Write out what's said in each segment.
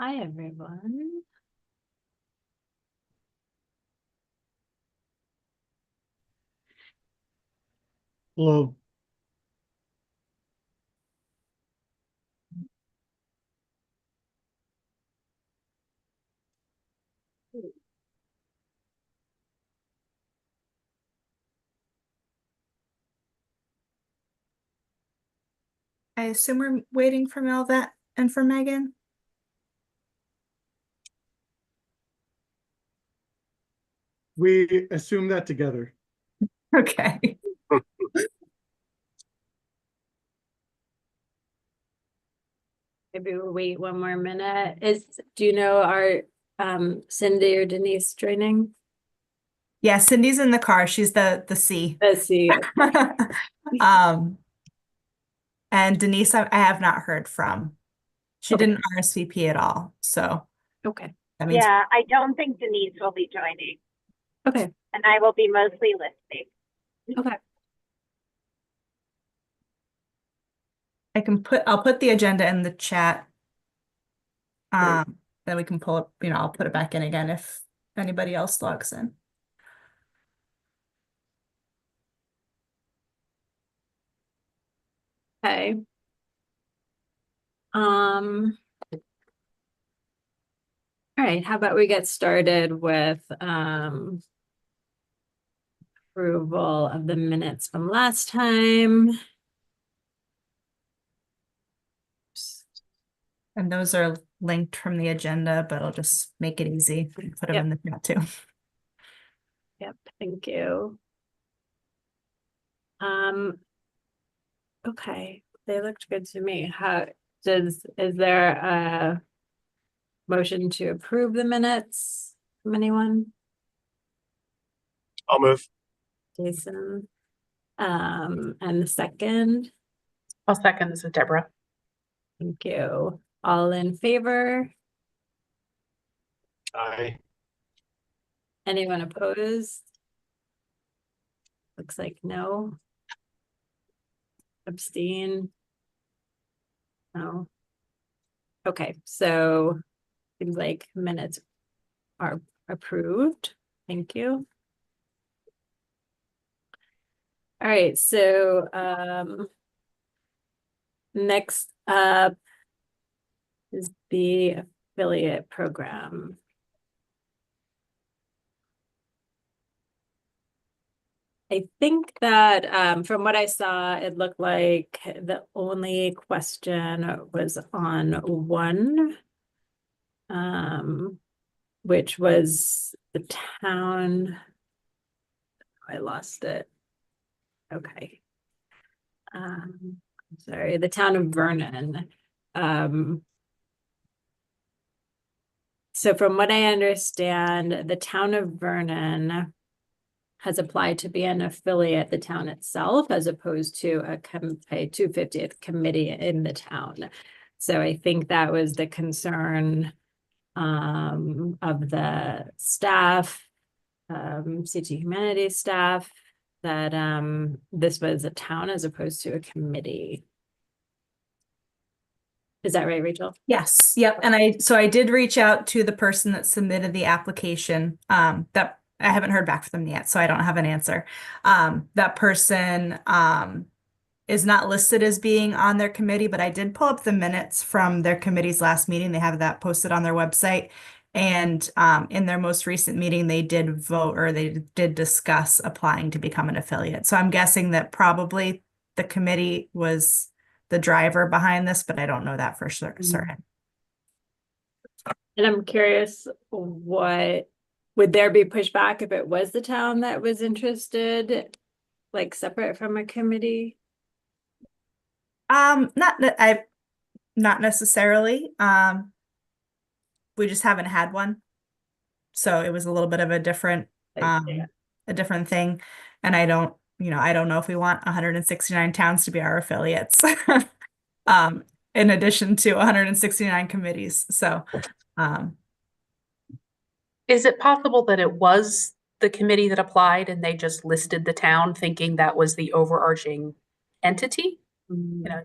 Hi, everyone. Hello. I assume we're waiting for Melvet and for Megan. We assume that together. Okay. Maybe we'll wait one more minute. Do you know our Cindy or Denise joining? Yeah, Cindy's in the car. She's the C. Let's see. Um, and Denise, I have not heard from. She Okay. didn't RSVP at all. So Okay. that means Yeah, I don't think Denise will be joining, Okay. and I will be mostly listening. Okay. I'll put the agenda in the chat. Then we can pull it, I'll put it back in again if anybody else logs in. Okay. All right, how about we get started with approval of the minutes from last time. And those are linked from the agenda, but I'll just make it easy. Put them in the chat too. Yep, thank you. Okay, they looked good to me. Is there a motion to approve the minutes from anyone? I'll move. Jason. And the second, I'll second. This is Deborah. thank you. All in favor? Aye. Anyone opposed? Looks like no. Abstain? No. Okay, so seems like minutes are approved. Thank you. All right, so next up is the affiliate program. I think that from what I saw, it looked like the only question was on one, which was the town. I lost it. Okay. I'm sorry, the town of Vernon. So from what I understand, the town of Vernon has applied to be an affiliate the town itself, as opposed to a 250th committee in the town. So I think that was the concern of the staff, CT Humanities staff, that this was a town as opposed to a committee. Is that right, Rachel? Yes, yep. And I did reach out to the person that submitted the application. That I haven't heard back from them yet, so I don't have an answer. That person is not listed as being on their committee, but I did pull up the minutes from their committee's last meeting. They have that posted on their website. And in their most recent meeting, they did vote, or they did discuss applying to become an affiliate. So I'm guessing that probably the committee was the driver behind this, but I don't know that for certain. And I'm curious, what would there be pushback if it was the town that was interested, like separate from a committee? Not necessarily. We just haven't had one. So it was a little bit of a different thing. And I don't know if we want 169 towns to be our affiliates. In addition to 169 committees. So Is it possible that it was the committee that applied and they just listed the town thinking that was the overarching entity? You know,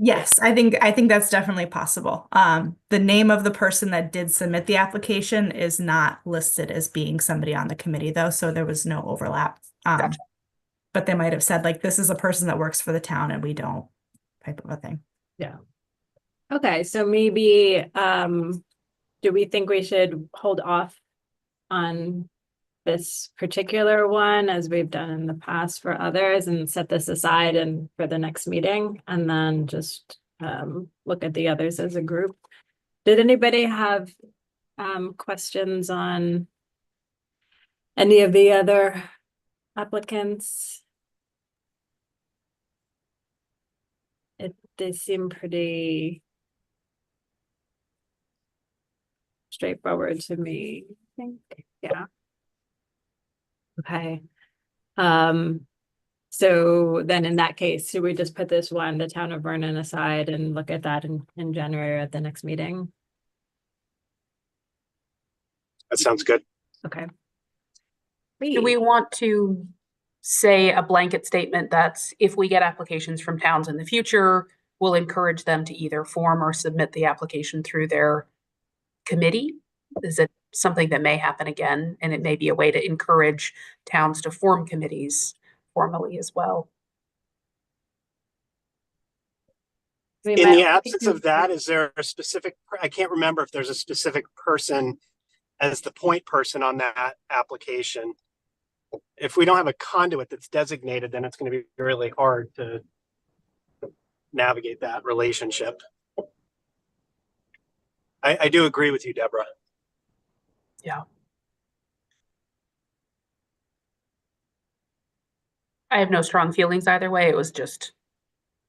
Yes, I think that's definitely possible. The name of the person that did submit the application is not listed as being somebody on the committee though, so there was no overlap. Gotcha. But they might have said like, this is a person that works for the town and we don't, type of a thing. Yeah. Okay, so maybe, do we think we should hold off on this particular one as we've done in the past for others and set this aside and for the next meeting and then just look at the others as a group? Did anybody have questions on any of the other applicants? They seem pretty straightforward to me, I think. Yeah. Okay. So then in that case, should we just put this one, the town of Vernon, aside and look at that in January at the next meeting? That sounds good. Okay. Do we want to say a blanket statement that's if we get applications from towns in the future, we'll encourage them to either form or submit the application through their committee? Is it something that may happen again? And it may be a way to encourage towns to form committees formally as well. I mean, In my the only absence of that, concern- is there a specific, I can't remember if there's a specific person as the point person on that application. If we don't have a conduit that's designated, then it's going to be really hard to navigate that relationship. I do agree with you, Deborah. Yeah. I have no strong feelings either way. It was just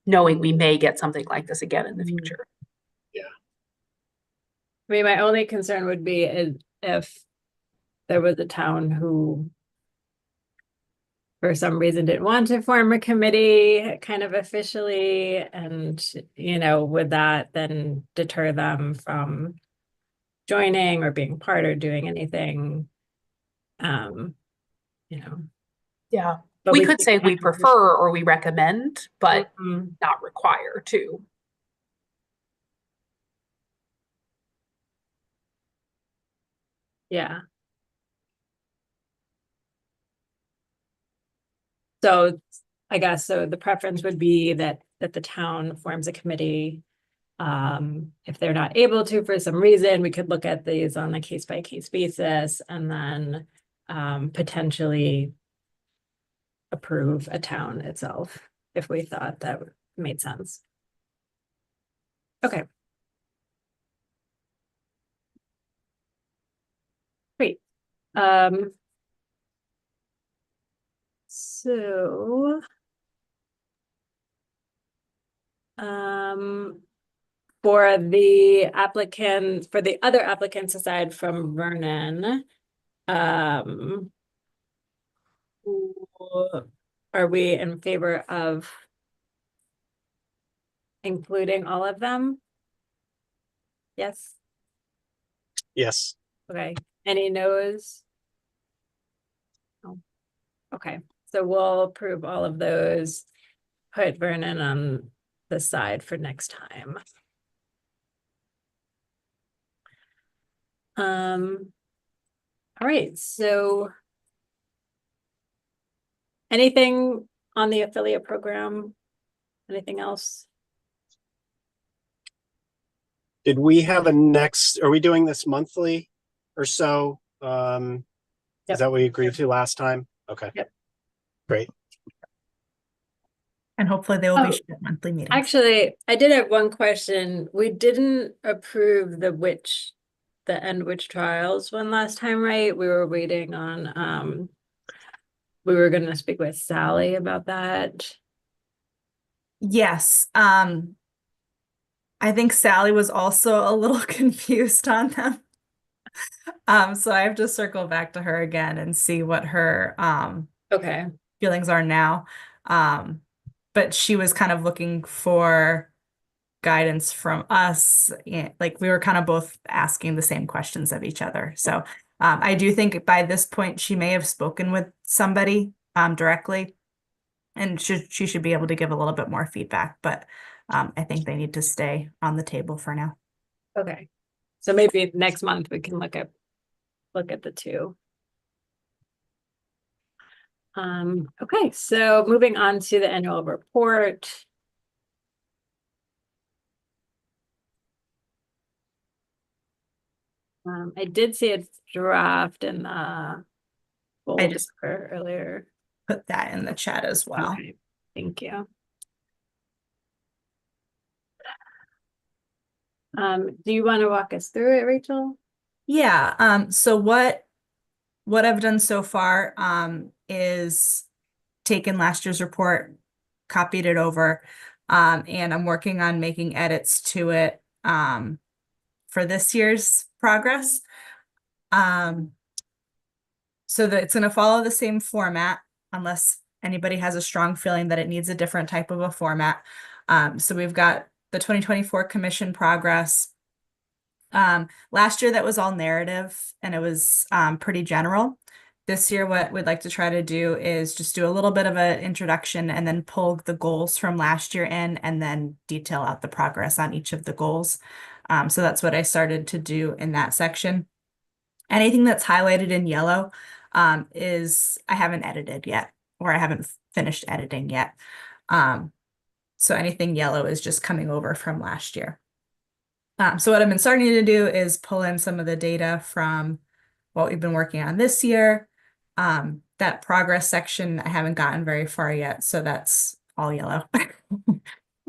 knowing we may get something like this again in the future. I mean, my only concern would be if there was a town who for some reason didn't want to form a committee kind of officially, and, would that then deter them from joining or being part or doing anything? Yeah. But We could say we prefer or we recommend, but Mhm. not require to. Yeah. So I guess, so the preference would be that the town forms a committee. If they're not able to, for some reason, we could look at these on a case by case basis and then potentially approve a town itself if we thought that made sense. Okay. Great. So for the applicants, for the other applicants aside from Vernon, are we in favor of including all of them? Yes. Yes. Okay. Any no's? No. Okay, so we'll approve all of those. Put Vernon on the side for next time. All right, so anything on the affiliate program? Anything else? Did we have a next, are we doing this monthly or so? Yep. Is that what we agreed to last time? Okay. Yep. Great. And hopefully they will Oh, be short monthly meetings. Actually, I did have one question. We didn't approve the end witch trials one last time, right? We were waiting on, we were gonna speak with Sally about that. Yes, I think Sally was also a little confused on them. So I have to circle back to her again and see what her Okay, feelings are now. But she was kind of looking for guidance from us. Like we were kind of both asking the same questions of each other. So I do think by this point she may have spoken with somebody directly, and she should be able to give a little bit more feedback. But I think they need to stay on the table for now. Okay. So maybe next month we can look at the two. Okay, so moving on to the annual report. I did see a draft in the folder just- earlier. Put that in the chat as well. Okay, thank you. Do you want to walk us through it, Rachel? Yeah, so what I've done so far is taken last year's report, copied it over, and I'm working on making edits to it for this year's progress. So that it's going to follow the same format unless anybody has a strong feeling that it needs a different type of a format. So we've got the 2024 commission progress. Last year that was all narrative and it was pretty general. This year, what we'd like to try to do is just do a little bit of an introduction and then pull the goals from last year in and then detail out the progress on each of the goals. So that's what I started to do in that section. Anything that's highlighted in yellow is I haven't edited yet, or I haven't finished editing yet. So anything yellow is just coming over from last year. So what I've been starting to do is pull in some of the data from what we've been working on this year. That progress section, I haven't gotten very far yet, so that's all yellow.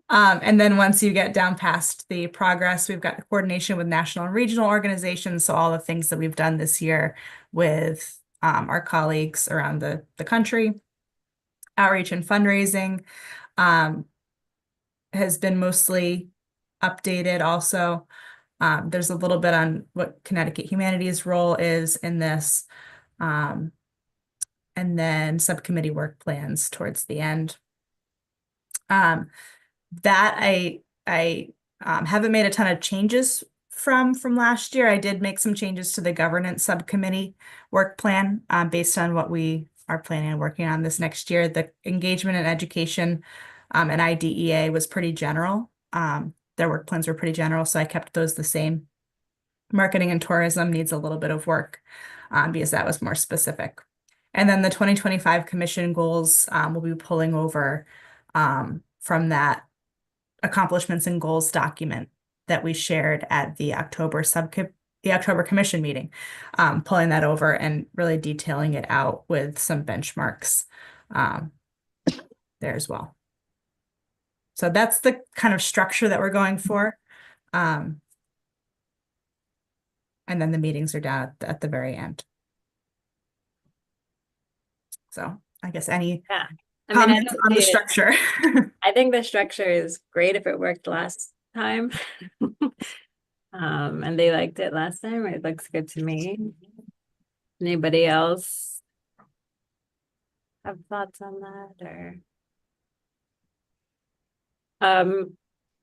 And then once you get down past the progress, we've got the coordination with national and regional organizations. So all the things that we've done this year with our colleagues around the country. Outreach and fundraising has been mostly updated also. There's a little bit on what Connecticut Humanities' role is in this. And then subcommittee work plans towards the end. That I haven't made a ton of changes from last year. I did make some changes to the governance subcommittee work plan based on what we are planning on working on this next year. The engagement and education and IDEA was pretty general. Their work plans were pretty general, so I kept those the same. Marketing and tourism needs a little bit of work because that was more specific. And then the 2025 commission goals will be pulling over from that accomplishments and goals document that we shared at the October commission meeting, pulling that over and really detailing it out with some benchmarks there as well. So that's the kind of structure that we're going for. And then the meetings are down at the very end. So I guess any comments on the structure? I think the structure is great if it worked last time. And they liked it last time. It looks good to me. Anybody else have thoughts on that or?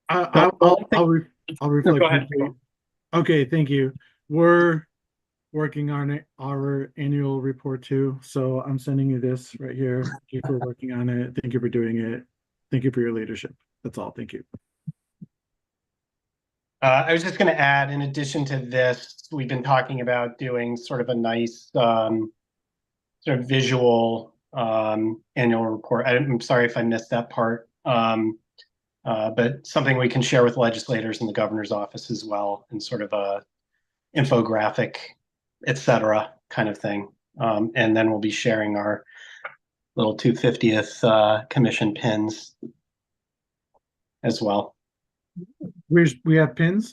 I'll reflect. Go ahead. briefly. Okay, thank you. We're working on our annual report too, so I'm sending you this right here. Thank you for working on it. Thank you for doing it. Thank you for your leadership. That's all. Thank you. I was just going to add, in addition to this, we've been talking about doing sort of a nice sort of visual annual report. I'm sorry if I missed that part, but something we can share with legislators in the governor's office as well, and sort of a infographic, etc. kind of thing. And then we'll be sharing our little 250th commission pins as well. We have pins.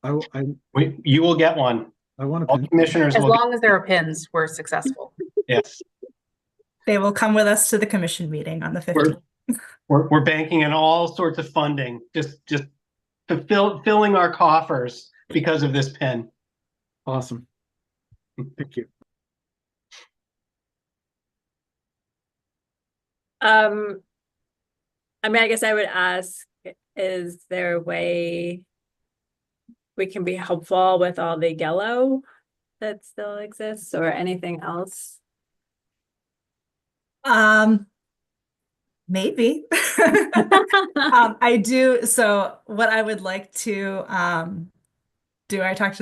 You will get one. I want a All pin. commissioners As will long as there are pins, we're successful. yes. They will come with us to the commission meeting on the 15th. We're banking in all sorts of funding, just filling our coffers because of this pin. Awesome. Thank you. I mean, I guess I would ask, is there a way we can be helpful with all the yellow that still exists or anything else? Maybe. I do. So what I would like to do, I talked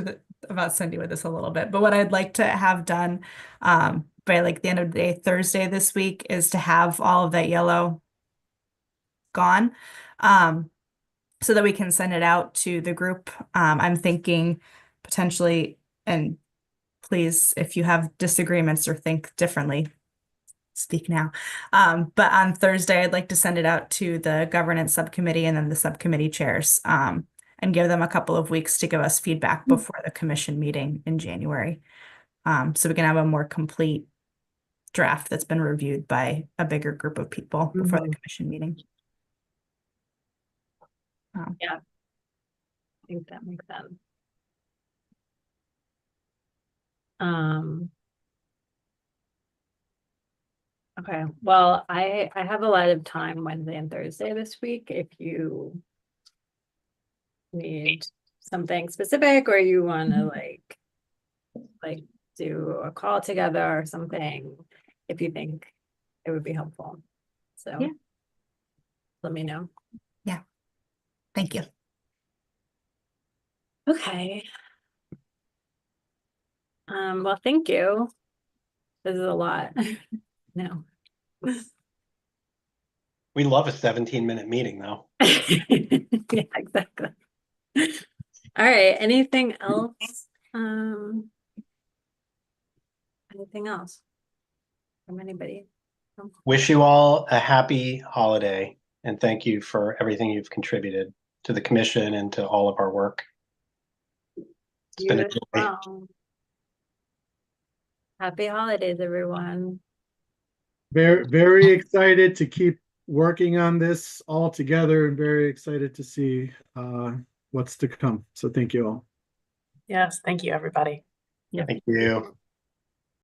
about Cindy with this a little bit, but what I'd like to have done by like the end of the day, Thursday this week, is to have all of that yellow gone. So that we can send it out to the group. I'm thinking potentially, and please, if you have disagreements or think differently, speak now. But on Thursday, I'd like to send it out to the governance subcommittee and then the subcommittee chairs, and give them a couple of weeks to give us feedback before the commission meeting in January. So we can have a more complete draft that's been reviewed by a bigger group of people before the commission meeting. Yeah, I think that makes sense. Okay, well, I have a lot of time Wednesday and Thursday this week. If you need something specific or you want to like do a call together or something, if you think it would be helpful. So Yeah. let me know. Yeah. Thank you. Okay. Well, thank you. This is a lot. No. We love a 17-minute meeting though. Yeah, exactly. All right, anything else? Anything else from anybody? No? Wish you all a happy holiday and thank you for everything you've contributed to the commission and to all of our work. It's been a You as joy. well. Happy holidays, everyone. Very, very excited to keep working on this all together and very excited to see what's to come. So thank you all. Yes, thank you, everybody. Thank you.